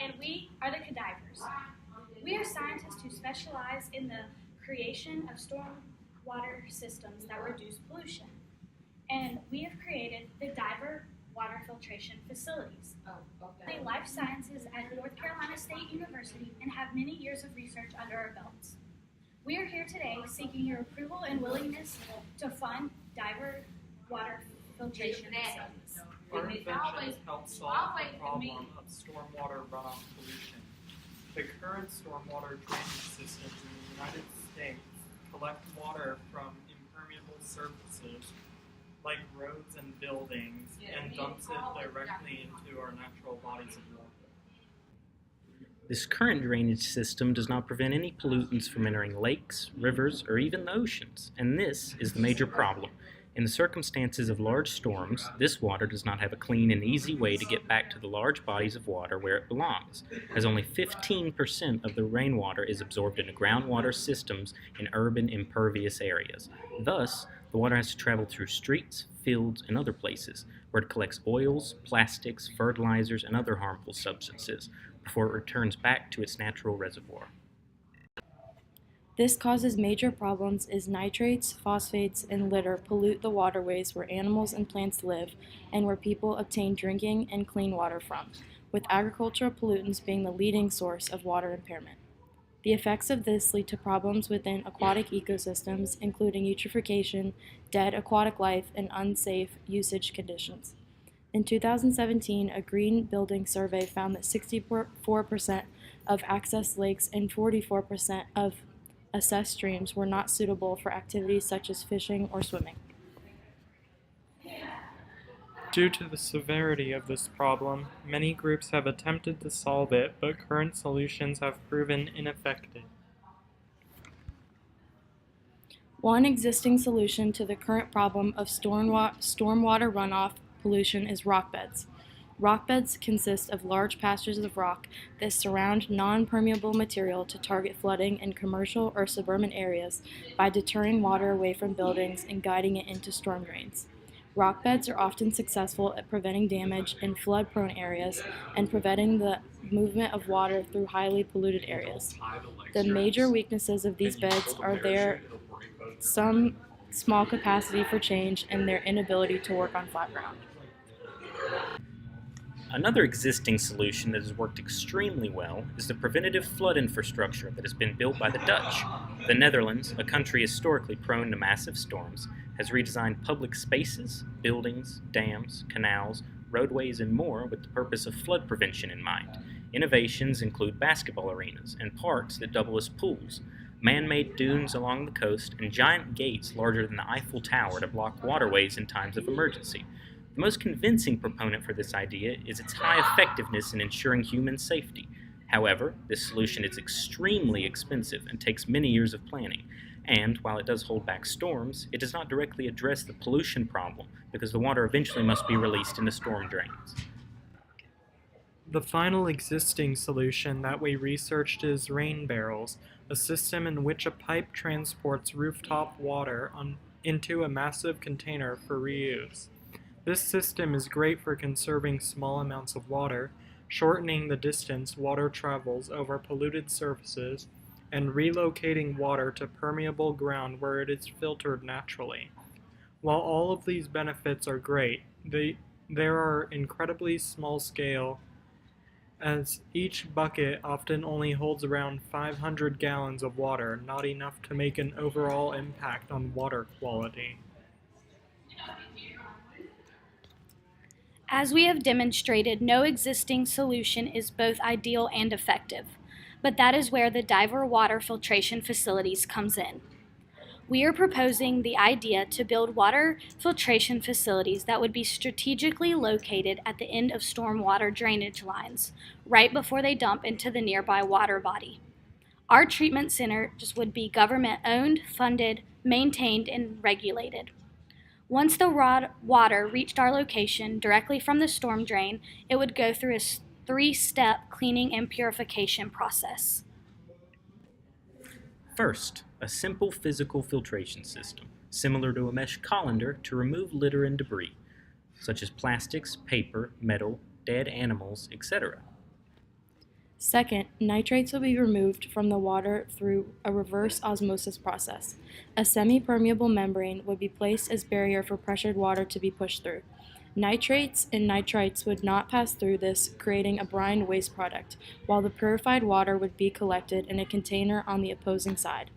And we are the Cadivers. We are scientists who specialize in the creation of stormwater systems that reduce pollution. And we have created the Diver Water Filtration Facilities. Study life sciences at North Carolina State University and have many years of research under our belts. We are here today seeking your approval and willingness to fund Diver Water Filtration Facilities. Our inventions help solve the problem of stormwater runoff pollution. The current stormwater drainage systems in the United States collect water from impermeable surfaces like roads and buildings and dumps it directly into our natural bodies of water. This current drainage system does not prevent any pollutants from entering lakes, rivers, or even the oceans, and this is the major problem. In the circumstances of large storms, this water does not have a clean and easy way to get back to the large bodies of water where it belongs, as only 15% of the rainwater is absorbed into groundwater systems in urban impervious areas. Thus, the water has to travel through streets, fields, and other places, where it collects oils, plastics, fertilizers, and other harmful substances, before it returns back to its natural reservoir. This causes major problems as nitrates, phosphates, and litter pollute the waterways where animals and plants live and where people obtain drinking and clean water from, with agricultural pollutants being the leading source of water impairment. The effects of this lead to problems within aquatic ecosystems, including eutrophication, dead aquatic life, and unsafe usage conditions. In 2017, a green building survey found that 64% of access lakes and 44% of assessed streams were not suitable for activities such as fishing or swimming. Due to the severity of this problem, many groups have attempted to solve it, but current solutions have proven ineffective. One existing solution to the current problem of stormwater runoff pollution is rock beds. Rock beds consist of large patches of rock that surround non-permeable material to target flooding in commercial or suburban areas by deterring water away from buildings and guiding it into storm drains. Rock beds are often successful at preventing damage in flood-prone areas and preventing the movement of water through highly polluted areas. The major weaknesses of these beds are their some small capacity for change and their inability to work on flat ground. Another existing solution that has worked extremely well is the preventative flood infrastructure that has been built by the Dutch. The Netherlands, a country historically prone to massive storms, has redesigned public spaces, buildings, dams, canals, roadways, and more with the purpose of flood prevention in mind. Innovations include basketball arenas and parks that double as pools, man-made dunes along the coast, and giant gates larger than the Eiffel Tower to block waterways in times of emergency. The most convincing proponent for this idea is its high effectiveness in ensuring human safety. However, this solution is extremely expensive and takes many years of planning. And while it does hold back storms, it does not directly address the pollution problem because the water eventually must be released into storm drains. The final existing solution that we researched is rain barrels, a system in which a pipe transports rooftop water into a massive container for reuse. This system is great for conserving small amounts of water, shortening the distance water travels over polluted surfaces, and relocating water to permeable ground where it is filtered naturally. While all of these benefits are great, there are incredibly small scale, as each bucket often only holds around 500 gallons of water, not enough to make an overall impact on water quality. As we have demonstrated, no existing solution is both ideal and effective, but that is where the Diver Water Filtration Facilities comes in. We are proposing the idea to build water filtration facilities that would be strategically located at the end of stormwater drainage lines, right before they dump into the nearby water body. Our treatment centers would be government-owned, funded, maintained, and regulated. Once the water reached our location directly from the storm drain, it would go through a 3-step cleaning and purification process. First, a simple physical filtration system, similar to a mesh colander to remove litter and debris, such as plastics, paper, metal, dead animals, etc. Second, nitrates will be removed from the water through a reverse osmosis process. A semi-permeable membrane would be placed as barrier for pressured water to be pushed through. Nitrates and nitrites would not pass through this, creating a brine waste product, while the purified water would be collected in a container on the opposing side.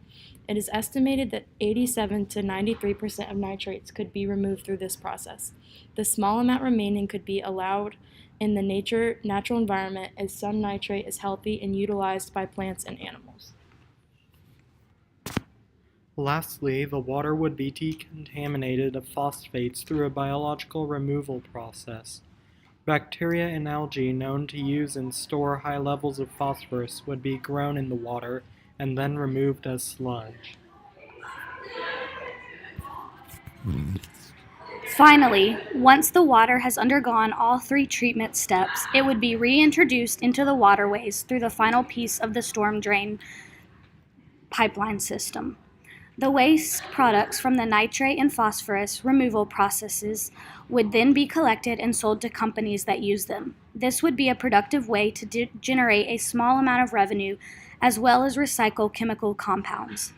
It is estimated that 87 to 93% of nitrates could be removed through this process. The small amount remaining could be allowed in the natural environment, as some nitrate is healthy and utilized by plants and animals. Lastly, the water would be decontaminated of phosphates through a biological removal process. Bacteria and algae known to use and store high levels of phosphorus would be grown in the water and then removed as sludge. Finally, once the water has undergone all 3 treatment steps, it would be reintroduced into the waterways through the final piece of the storm drain pipeline system. The waste products from the nitrate and phosphorus removal processes would then be collected and sold to companies that use them. This would be a productive way to generate a small amount of revenue as well as recycle chemical compounds.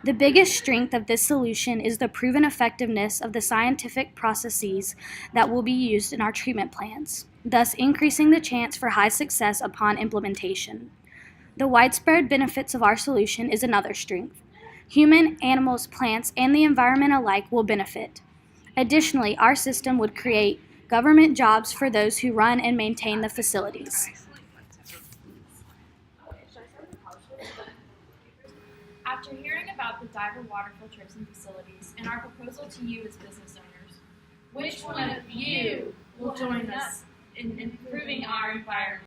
The biggest strength of this solution is the proven effectiveness of the scientific processes that will be used in our treatment plants, thus increasing the chance for high success upon implementation. The widespread benefits of our solution is another strength. Human, animals, plants, and the environment alike will benefit. Additionally, our system would create government jobs for those who run and maintain the facilities. After hearing about the diver water filtration facilities and our proposal to you as business owners, which one of you will join us in improving our environment?